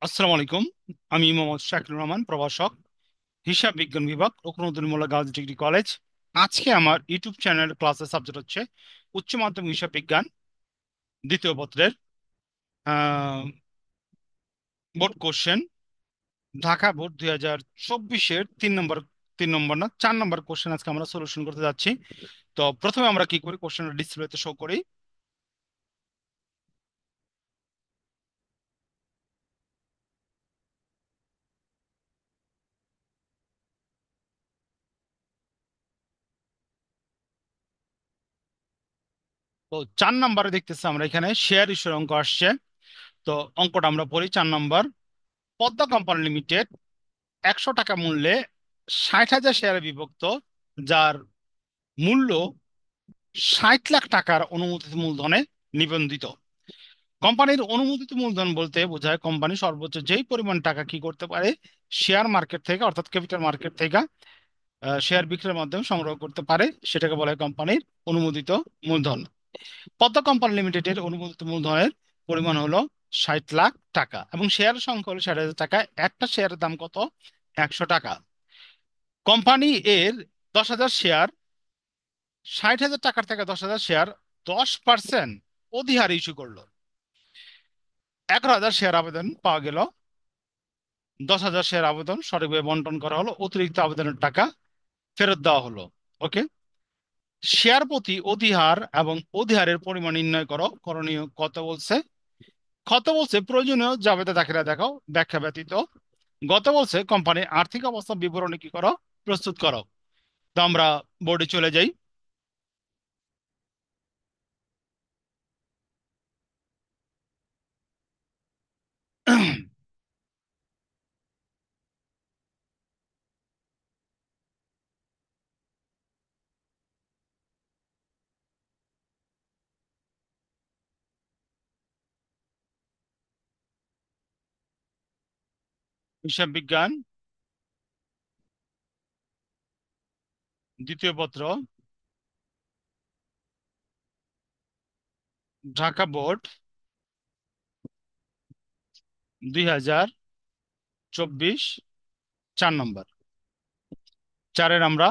আসসালামু আলাইকুম। আমি মোহাম্মদ শাকিল রহমান, প্রভাষক, হিসাব বিজ্ঞান বিভাগ, রকুনুদ্দিন গার্লস ডিগ্রি কলেজ। আজকে আমার ইউটিউব চ্যানেল ক্লাসের সাবজেক্ট হচ্ছে উচ্চ মাধ্যমিক হিসাব বিজ্ঞান দ্বিতীয় পত্রের বোর্ড কোশ্চেন, ঢাকা বোর্ড 2024-এর 3 নম্বর না 4 নম্বর কোশ্চেন আজকে আমরা সলিউশন করতে যাচ্ছি। তো প্রথমে আমরা কি করি, কোশ্চেনটা ডিসপ্লেতে শো করি। তো 4 নম্বরে দেখতেছি আমরা এখানে শেয়ার ইস্যুর অঙ্ক আসছে। তো অঙ্কটা আমরা পড়ি। 4 নম্বর, পদ্মা কোম্পানি লিমিটেড 100 টাকা মূল্যে 60,000 শেয়ারে বিভক্ত, যার মূল্য 60 লাখ টাকার অনুমোদিত মূলধনে নিবন্ধিত। কোম্পানির অনুমোদিত মূলধন বলতে বোঝায় কোম্পানি সর্বোচ্চ যেই পরিমাণ টাকা কি করতে পারে, শেয়ার মার্কেট থেকে অর্থাৎ ক্যাপিটাল মার্কেট থেকে শেয়ার বিক্রয়ের মাধ্যমে সংগ্রহ করতে পারে, সেটাকে বলা হয় কোম্পানির অনুমোদিত মূলধন। পদ্মা কোম্পানি লিমিটেডের অনুমোদিত মূলধনের পরিমাণ হলো 60 লাখ টাকা এবং শেয়ার সংখ্যা হলো 60,000 টাকা। একটা শেয়ারের দাম কত? 100 টাকা। কোম্পানি এর 10,000 শেয়ার, 60,000 টাকার থেকে 10,000 শেয়ার 10% অধিহার ইস্যু করলো। 11,000 শেয়ার আবেদন পাওয়া গেল, 10,000 শেয়ার আবেদন সঠিকভাবে বন্টন করা হলো, অতিরিক্ত আবেদনের টাকা ফেরত দেওয়া হলো। ওকে। শেয়ার প্রতি অধিহার এবং অধিহারের পরিমাণ নির্ণয় করো। করণীয় কত বলছে? কত বলছে প্রয়োজনীয় জাবেদা দাখিলা দেখাও ব্যাখ্যা ব্যতীত। গত বলছে কোম্পানির আর্থিক অবস্থা বিবরণী কি করো, প্রস্তুত করো। তো আমরা বোর্ডে চলে যাই। হিসাব বিজ্ঞান দ্বিতীয় পত্র, ঢাকা বোর্ড 2024, 4 নম্বর। চারের আমরা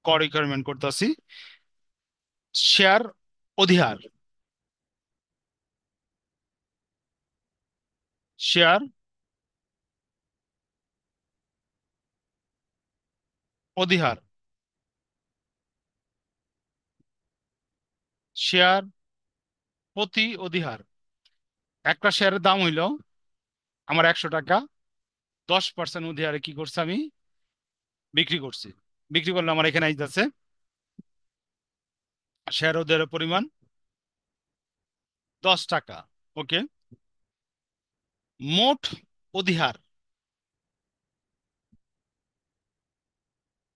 ক রিকোয়ারমেন্ট করতেছি। শেয়ার অধিহার, শেয়ার অধিহার, শেয়ার প্রতি অধিহার। একটা শেয়ারের দাম হইল আমার 100 টাকা, 10% অধিহারে কি করছি আমি? বিক্রি করছি। বিক্রি করলে আমার এখানে আইতাছে শেয়ার অধিহারের পরিমাণ 10 টাকা। ওকে। মোট অধিহার,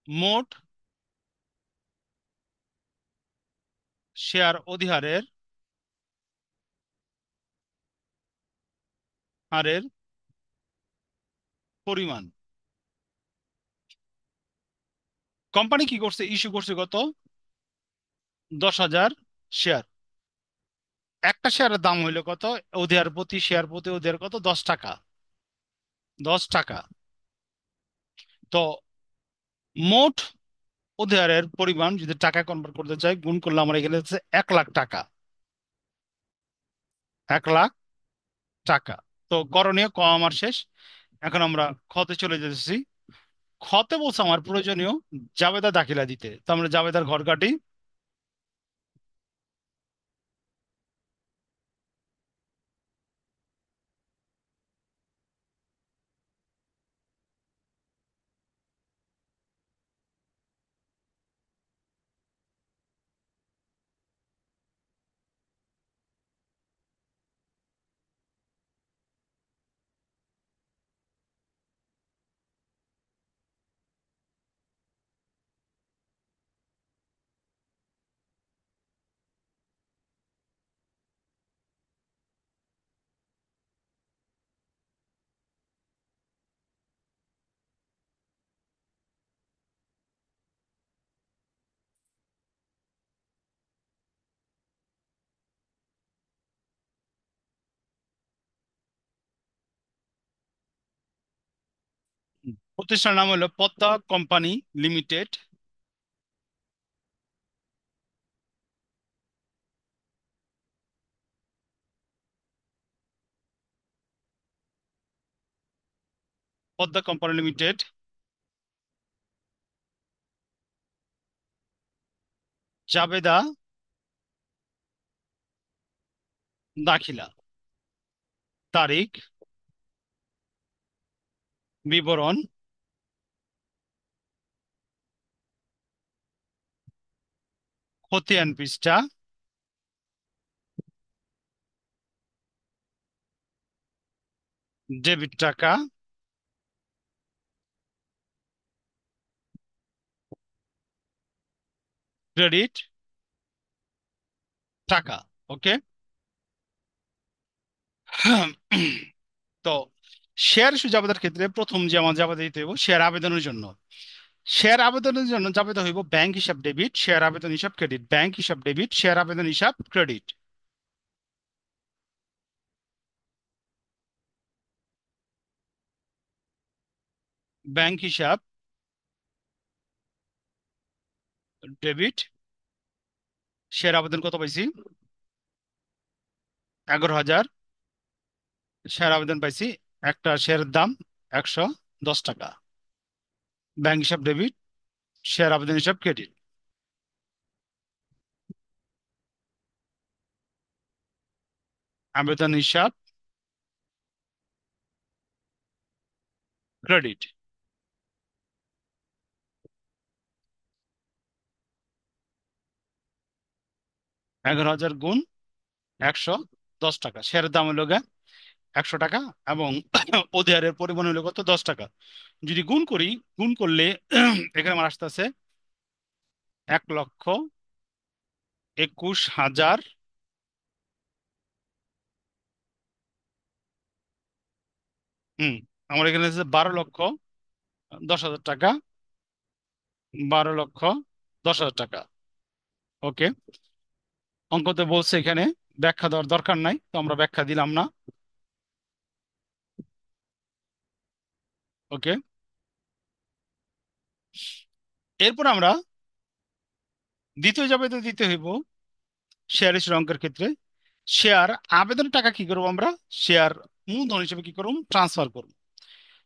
মোট শেয়ার অধিহারের হারের পরিমাণ। কোম্পানি কি করছে? ইস্যু করছে কত? 10,000 শেয়ার। একটা শেয়ারের দাম হইলো কত? অধিহার প্রতি শেয়ার প্রতি অধিহার কত? 10 টাকা। 10 টাকা। তো মোট অধিহারের পরিমাণ যদি টাকায় কনভার্ট করতে চাই, গুণ করলে আমার এখানে হচ্ছে 1 লাখ টাকা। 1 লাখ টাকা। তো করণীয় ক আমার শেষ। এখন আমরা খতে চলে যেতেছি। খতে বলছে আমার প্রয়োজনীয় জাবেদা দাখিলা দিতে। তো আমরা জাবেদার ঘর কাটি। প্রতিষ্ঠানের নাম হলো Padma company limited. Padma company limited. জাবেদা দাখিলা। তারিখ, বিবরণ, খতিয়ান পৃষ্ঠা, ডেবিট টাকা, ক্রেডিট টাকা। ওকে। তো শেয়ার ইস্যু জাবেদার ক্ষেত্রে প্রথম যে আমার জাবেদা দিতে হইব শেয়ার আবেদনের জন্য। শেয়ার আবেদনের জন্য জাবেদা হইব ব্যাংক হিসাব ডেবিট, শেয়ার আবেদন হিসাব ক্রেডিট, ব্যাংক হিসাব ডেবিট, শেয়ার আবেদন হিসাব ক্রেডিট। ব্যাংক হিসাব ডেবিট। শেয়ার আবেদন কত পাইছি? 11,000। শেয়ার আবেদন পাইছি, একটা শেয়ারের দাম 110 টাকা। ব্যাংক হিসাব ডেবিট, শেয়ার আবেদন হিসাব ক্রেডিট। আবেদন হিসাব ক্রেডিট। 11,000 গুণ 110 টাকা, শেয়ারের দাম হলো 100 টাকা, এবং অধিহারের পরিমাণ হলো কত? 10 টাকা। যদি গুণ করি, গুণ করলে এখানে আমার আসতে আছে 1,21,000। হুম, আমার এখানে আছে 12,10,000 টাকা। 12,10,000 টাকা। ওকে। অঙ্কতে বলছে এখানে ব্যাখ্যা দেওয়ার দরকার নাই, তো আমরা ব্যাখ্যা দিলাম না। ওকে। এরপর আমরা দ্বিতীয় জাবেদা দিতে হইব শেয়ার ইস্যুর অঙ্কের ক্ষেত্রে। শেয়ার আবেদনের টাকা কি করবো আমরা? শেয়ার মূলধন হিসেবে কি করব? ট্রান্সফার করব।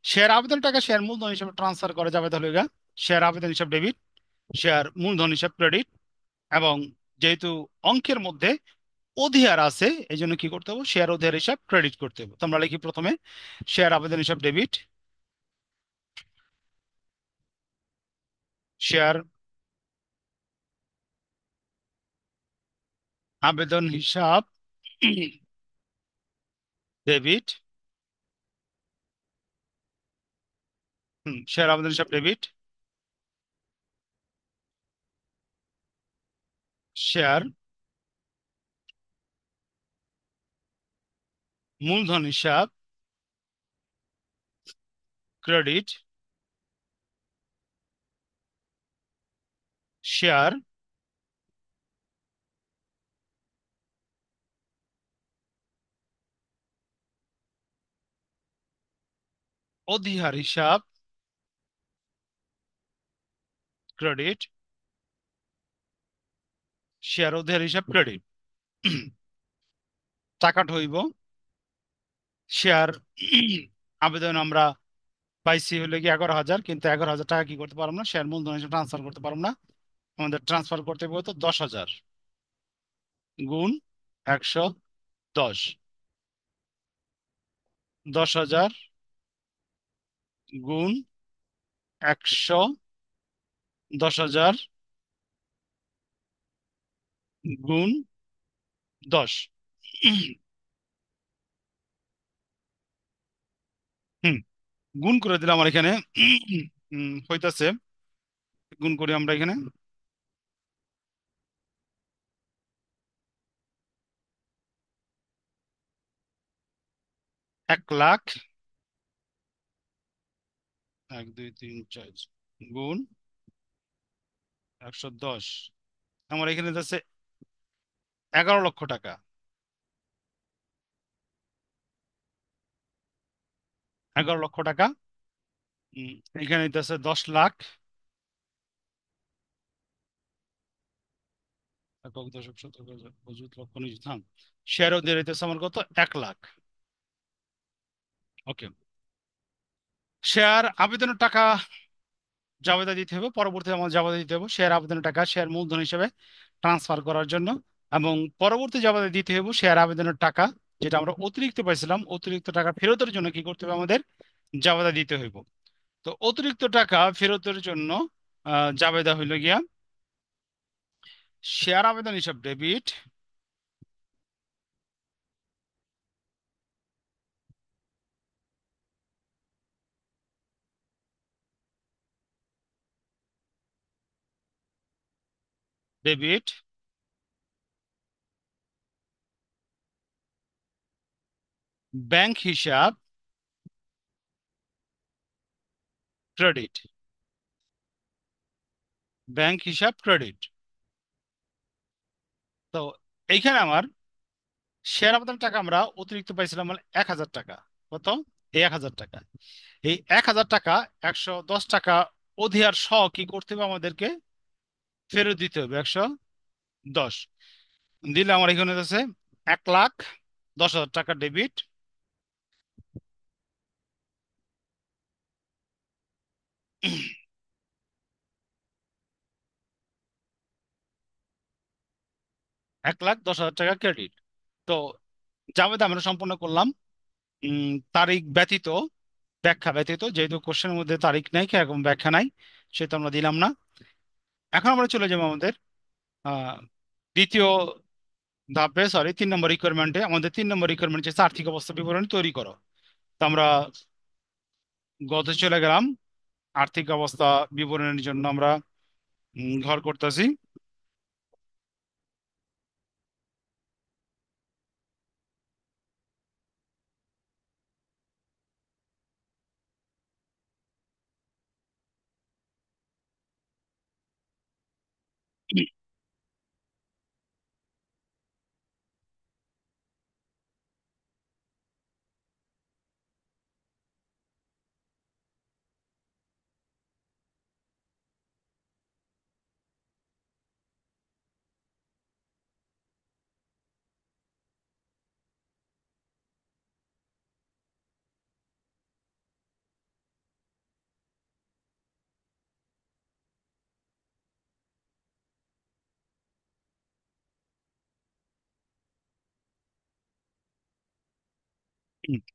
শেয়ার আবেদন টাকা শেয়ার মূলধন হিসেবে ট্রান্সফার করা যাবে তাহলে শেয়ার আবেদন হিসাব ডেবিট, শেয়ার মূলধন হিসাব ক্রেডিট। এবং যেহেতু অঙ্কের মধ্যে অধিহার আছে, এই জন্য কি করতে হবে? শেয়ার অধিহার হিসাব ক্রেডিট করতে হবে। তো আমরা লিখি প্রথমে শেয়ার আবেদন হিসাব ডেবিট, শেয়ার আবেদন হিসাব ডেবিট। শেয়ার আবেদন হিসাব ডেবিট, শেয়ার মূলধন হিসাব ক্রেডিট, শেয়ার অধিহার হিসাব ক্রেডিট, শেয়ার অধিহার হিসাব ক্রেডিট। টাকাটা হইব শেয়ার আবেদন আমরা পাইছি হলে কি 11,000, কিন্তু 11,000 টাকা কি করতে পারবো না? শেয়ার মূলধন হিসেবে ট্রান্সফার করতে পারবো না। আমাদের ট্রান্সফার করতে হবে তো 10,000 গুণ 110। 10,000 গুণ 110,000 গুণ 10। হুম, গুণ করে দিলাম আমার এখানে। হইতাছে, গুণ করি আমরা এখানে। 1,00,000, 1, 2, 3, 4 গুণ 110, আমার এখানে যাচ্ছে 11,00,000 টাকা। 11,00,000 টাকা উম, এখানে দিতেছে 10 লাখ। একক দশক শতক অযুত লক্ষ নিযুত, হ্যাঁ। শেয়ারও দিয়ে দিতেছে আমার কত, 1 লাখ। ওকে। শেয়ার আবেদনের টাকা জাবেদা দিতে হবে, পরবর্তীতে আমার জাবেদা দিতে হবে শেয়ার আবেদনের টাকা শেয়ার মূলধন হিসেবে ট্রান্সফার করার জন্য। এবং পরবর্তী জাবেদা দিতে হবে শেয়ার আবেদনের টাকা, যেটা আমরা অতিরিক্ত পাইছিলাম, অতিরিক্ত টাকা ফেরতের জন্য কি করতে হবে আমাদের, জাবেদা দিতে হইব। তো অতিরিক্ত টাকা ফেরতের জন্য জাবেদা হইল গিয়া শেয়ার আবেদন হিসাব ডেবিট, ডেবিট, ব্যাংক হিসাব ক্রেডিট, ব্যাংক হিসাব ক্রেডিট। তো এইখানে আমার শেয়ার আবেদনের টাকা আমরা অতিরিক্ত পাইছিলাম মানে 1,000 টাকা। কত? এই 1,000 টাকা, এই 1,000 টাকা 110 টাকা অধিয়ার সহ কি করতে হবে আমাদেরকে, ফেরত দিতে হবে 110। দিলে আমার এখানে আছে 1,10,000 টাকা ডেবিট, 1,10,000 টাকা ক্রেডিট। তো জাবেদা আমরা সম্পন্ন করলাম। তারিখ ব্যতীত, ব্যাখ্যা ব্যতীত, যেহেতু কোশ্চেনের মধ্যে তারিখ নাই এরকম ব্যাখ্যা নাই, সেটা আমরা দিলাম না। এখন আমরা চলে যাবো আমাদের আহ, দ্বিতীয় ধাপে, সরি 3 নম্বর রিকোয়ারমেন্টে। আমাদের 3 নম্বর রিকোয়ারমেন্ট হচ্ছে আর্থিক অবস্থা বিবরণী তৈরি করো। তো আমরা গত চলে গেলাম, আর্থিক অবস্থা বিবরণের জন্য আমরা ঘর করতেছি।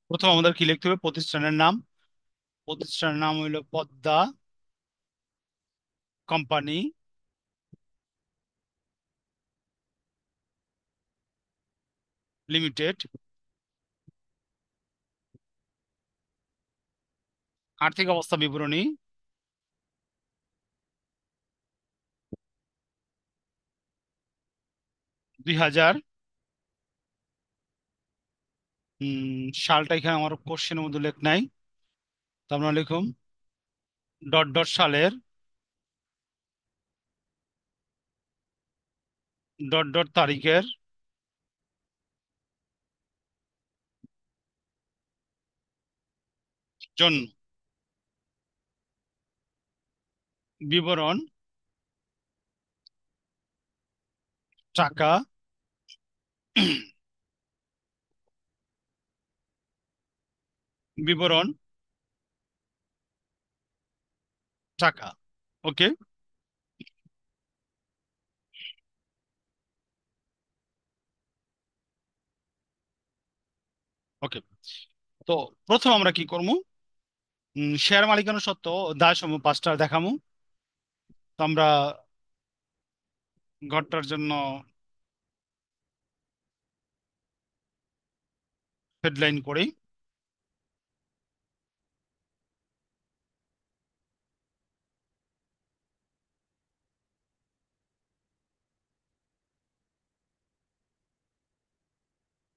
প্রথম আমাদের কি লিখতে হবে, প্রতিষ্ঠানের নাম। প্রতিষ্ঠানের নাম হইলো পদ্মা কোম্পানি লিমিটেড। আর্থিক অবস্থা বিবরণী 2000। সালটা এখানে আমার কোশ্চেনের মধ্যে লেখ নাই, তো আমরা লিখুন ডট ডট সালের, ডট ডট তারিখের জন্য বিবরণ, টাকা, বিবরণ, টাকা। ওকে। ওকে। তো প্রথম আমরা কি করবো, শেয়ার মালিকানা সত্ত্ব ও দায় সমূহ 5টা দেখামু। তো আমরা ঘরটার জন্য হেডলাইন করি,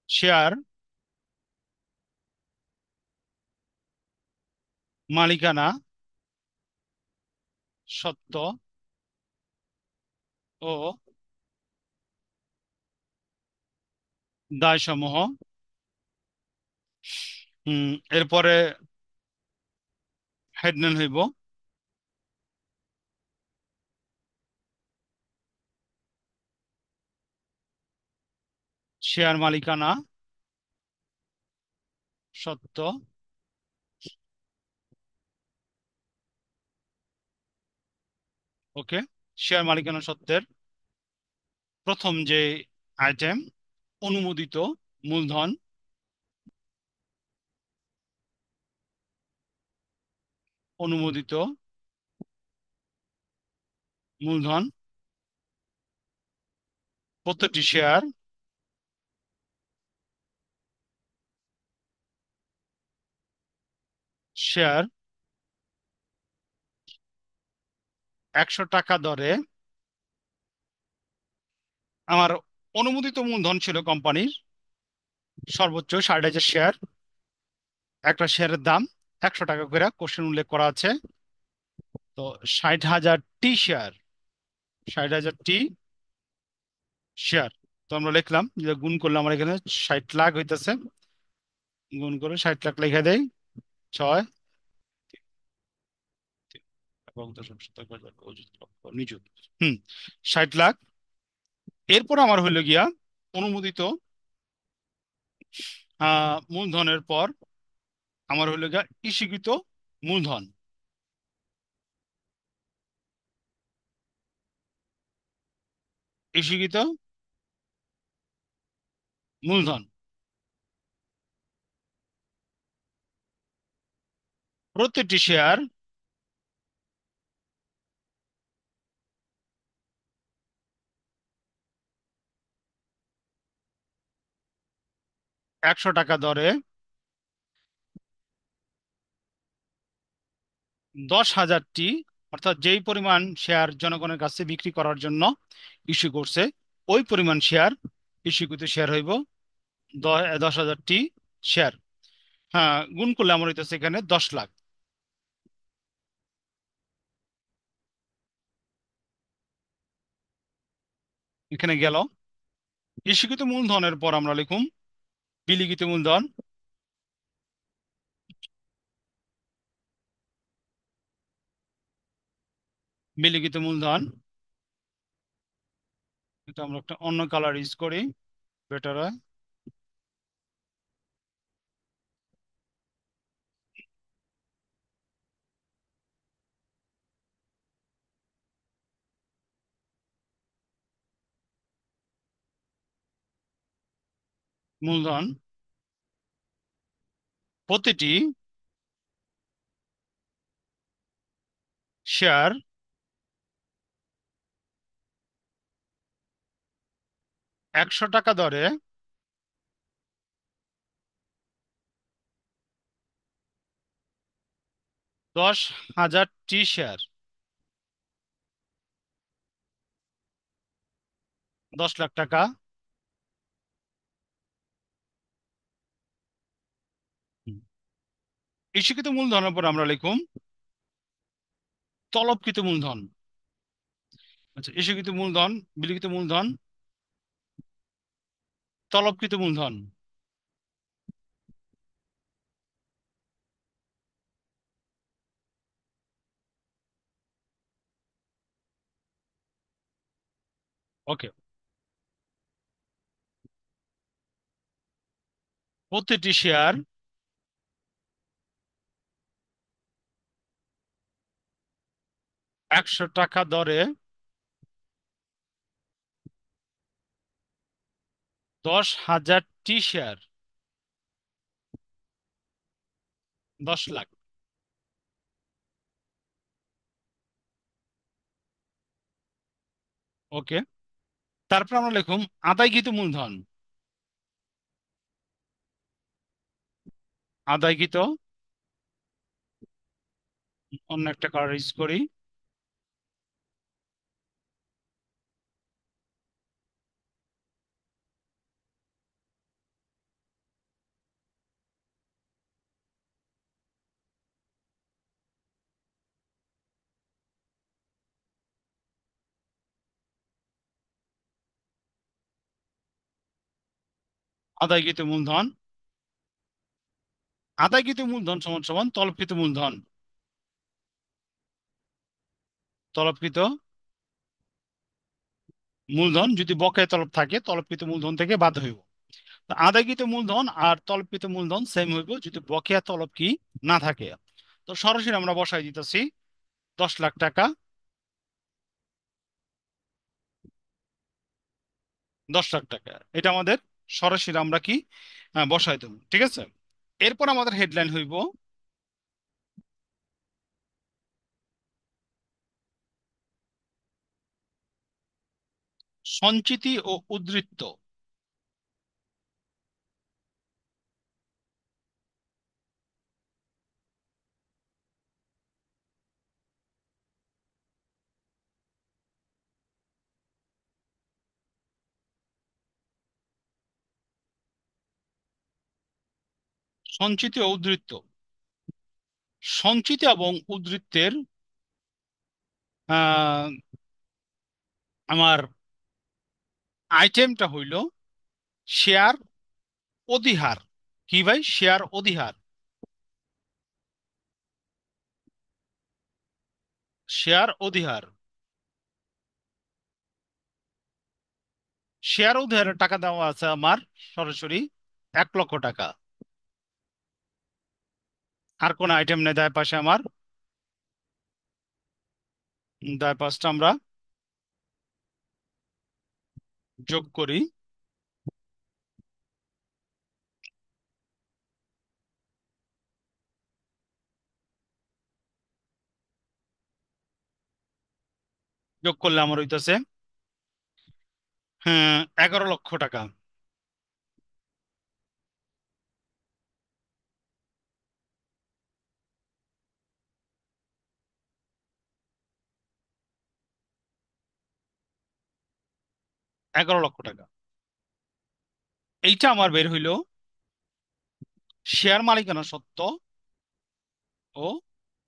শেয়ার মালিকানা সত্ত্ব ও দায় সমূহ। এরপরে হেডলাইন হইব শেয়ার মালিকানা সত্ত্ব। ওকে, শেয়ার মালিকানা সত্ত্বের প্রথম যে আইটেম, অনুমোদিত মূলধন, অনুমোদিত মূলধন প্রত্যেকটি শেয়ার শেয়ার 100 টাকা দরে। আমার অনুমোদিত মূলধন ছিল কোম্পানির সর্বোচ্চ 60,000 শেয়ার। একটা শেয়ারের দাম 100 টাকা করে কোশ্চেন উল্লেখ করা আছে। তো 60,000টি শেয়ার, 60,000টি শেয়ার। তো আমরা লিখলাম যে গুণ করলে আমার এখানে 60 লাখ হইতেছে। গুণ করে 60 লাখ লিখে দেই। 6 এবং দশমিক শতাংশ নিযুত। হুম, 60 লাখ। এরপর আমার হইলো গিয়া অনুমোদিত মূলধনের পর আমার হইলো গিয়া ইস্যুকৃত মূলধন। ইস্যুকৃত মূলধন প্রত্যেকটি শেয়ার 100 টাকা দরে 10,000টি, অর্থাৎ যেই পরিমাণ শেয়ার জনগণের কাছে বিক্রি করার জন্য ইস্যু করছে ওই পরিমাণ শেয়ার, ইস্যুকৃত শেয়ার হইব 10,000টি শেয়ার। হ্যাঁ, গুণ করলে আমার হইতেছে এখানে 10 লাখ। এখানে গেল। ইস্যুকৃত মূলধনের পর আমরা লিখুম বিলিখিত মূলধন। বিলিখিত মূলধন, এটা আমরা একটা অন্য কালার ইউজ করি, বেটার হয়। মূলধন প্রতিটি শেয়ার 100 টাকা দরে 10,000টি শেয়ার, 10 লাখ টাকা। ইস্যুকৃত মূলধনের পর আমরা লিখুম তলবকৃত মূলধন। আচ্ছা, ইস্যুকৃত মূলধন, বিলিখিত মূলধন, তলবকৃত মূলধন। ওকে, প্রতিটি শেয়ার 100 টাকা দরে 10,000টি শেয়ার, 10 লাখ। ওকে, তারপর আমরা লিখুম আদায়কৃত মূলধন। আদায়কৃত, অন্য একটা কালার ইউজ করি। আদায়কৃত মূলধন, আদায়কৃত মূলধন সমান সমান তলবকৃত মূলধন। তলবকৃত মূলধন যদি বকেয়া তলব থাকে তলবকৃত মূলধন থেকে বাদ হইব। তো আদায়কৃত মূলধন আর তলবকৃত মূলধন সেম হইব যদি বকেয়া তলব কি না থাকে। তো সরাসরি আমরা বসাই দিতেছি 10 লাখ টাকা। 10 লাখ টাকা এটা আমাদের সরাসরি আমরা কি বসাই দেবো, ঠিক আছে। এরপর আমাদের হেডলাইন হইব সঞ্চিতি ও উদ্ধৃত্ত। সঞ্চিতি ও উদ্ধৃত্ত, সঞ্চিতি এবং উদ্ধৃত্তের আহ, আমার আইটেমটা হইল শেয়ার অধিহার। কি ভাই? শেয়ার অধিহার। শেয়ার অধিহার, শেয়ার অধিহারের টাকা দেওয়া আছে আমার সরাসরি 1 লক্ষ টাকা। আর কোন আইটেম নেই দায় পাশে আমার। দায় পাশটা আমরা যোগ করি। যোগ করলে আমার হইতেছে হ্যাঁ 11 লক্ষ টাকা। 11 লক্ষ টাকা। এইটা আমার বের হইলো শেয়ার মালিকানা সত্ত্ব ও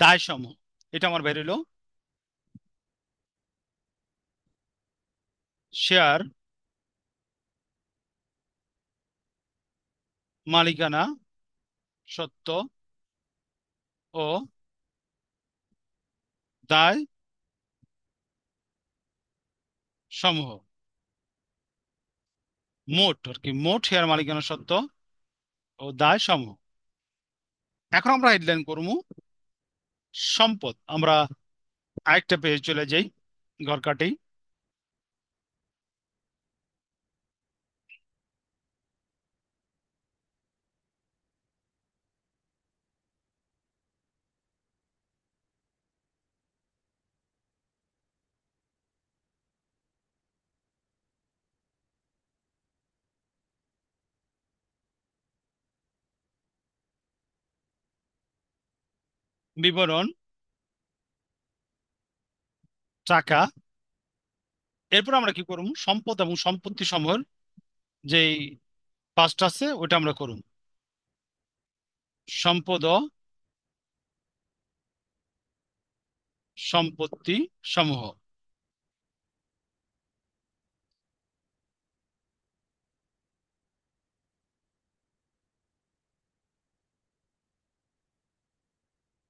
দায় সমূহ। এটা আমার বের হইলো শেয়ার মালিকানা সত্ত্ব ও দায় সমূহ। মোট আর কি, মোট শেয়ার মালিকানা সত্ত্ব ও দায় সমূহ। এখন আমরা হেডলাইন করবো সম্পদ। আমরা আরেকটা পেজ চলে যাই, ঘর কাটি। বিবরণ, টাকা। এরপর আমরা কি করবো সম্পদ এবং সম্পত্তি সমূহের যেই পাঁচটা আছে ওটা আমরা করব। সম্পদ ও সম্পত্তি সমূহ।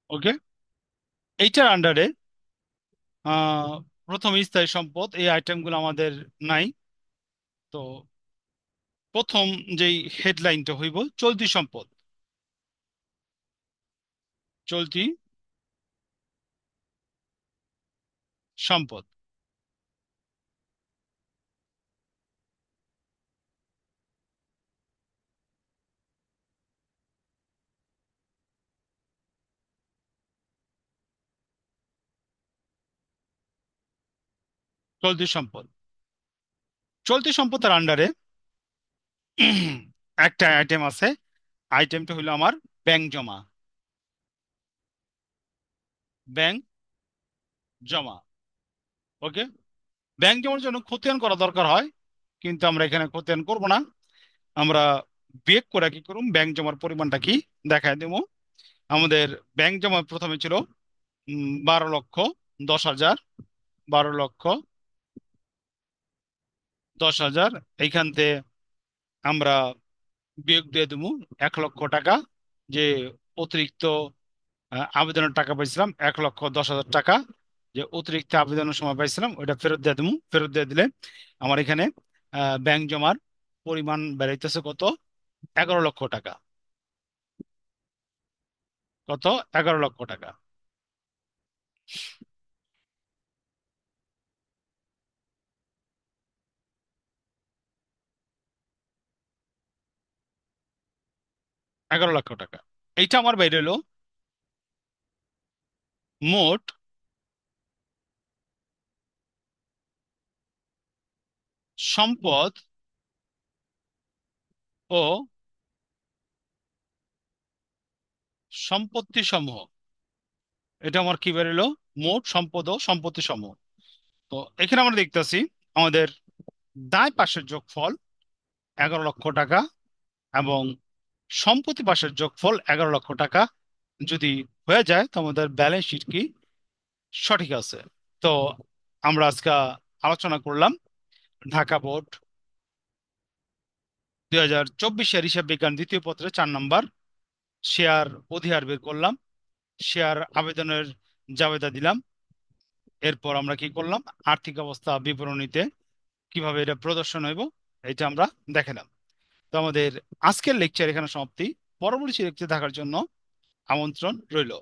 ওকে। এইটার আন্ডারে আহ প্রথম স্থায়ী সম্পদ এই আইটেমগুলো আমাদের নাই। তো প্রথম যেই হেডলাইনটা হইব চলতি সম্পদ। চলতি সম্পদ। চলতি সম্পদ, চলতি সম্পদের আন্ডারে একটা আইটেম আছে। আইটেমটা হইলো আমার ব্যাংক জমা। ব্যাংক জমা। ওকে। ব্যাংক জমার জন্য খতিয়ান করা দরকার হয়, কিন্তু আমরা এখানে খতিয়ান করব না। আমরা বিয়োগ করে কি করুম ব্যাংক জমার পরিমাণটা কি দেখায় দেবো। আমাদের ব্যাংক জমা প্রথমে ছিল 12,10,000। 12,10,000 এইখান থেকে আমরা বিয়োগ দিয়ে দেবো 1 লক্ষ টাকা। যে অতিরিক্ত আবেদনের টাকা পাইছিলাম 1,10,000 টাকা। যে অতিরিক্ত আবেদনের সময় পাইছিলাম ওইটা ফেরত দিয়ে দেবো। ফেরত দিয়ে দিলে আমার এখানে ব্যাংক জমার পরিমাণ বেড়াইতেছে কত, 11 লক্ষ টাকা। কত? 11 লক্ষ টাকা। 11 লক্ষ টাকা। এইটা আমার বাইরে হলো মোট সম্পদ ও সম্পত্তি সমূহ। এটা আমার কি বেরোলো? মোট সম্পদ ও সম্পত্তি সমূহ। তো এখানে আমরা দেখতেছি আমাদের দায় পাশের যোগফল 11 লক্ষ টাকা এবং সম্পত্তি পাশের যোগফল 11 লক্ষ টাকা যদি হয়ে যায় তো আমাদের ব্যালেন্স শিট কি সঠিক আছে। তো আমরা আজকে আলোচনা করলাম ঢাকা বোর্ড 2024-এর হিসাব বিজ্ঞান দ্বিতীয় পত্রে 4 নম্বর শেয়ার অধিহার বের করলাম, শেয়ার আবেদনের জাবেদা দিলাম। এরপর আমরা কি করলাম, আর্থিক অবস্থা বিবরণীতে কিভাবে এটা প্রদর্শন হইব এটা আমরা দেখালাম। তো আমাদের আজকের লেকচার এখানে সমাপ্তি। পরবর্তী লেকচার দেখার জন্য আমন্ত্রণ রইল।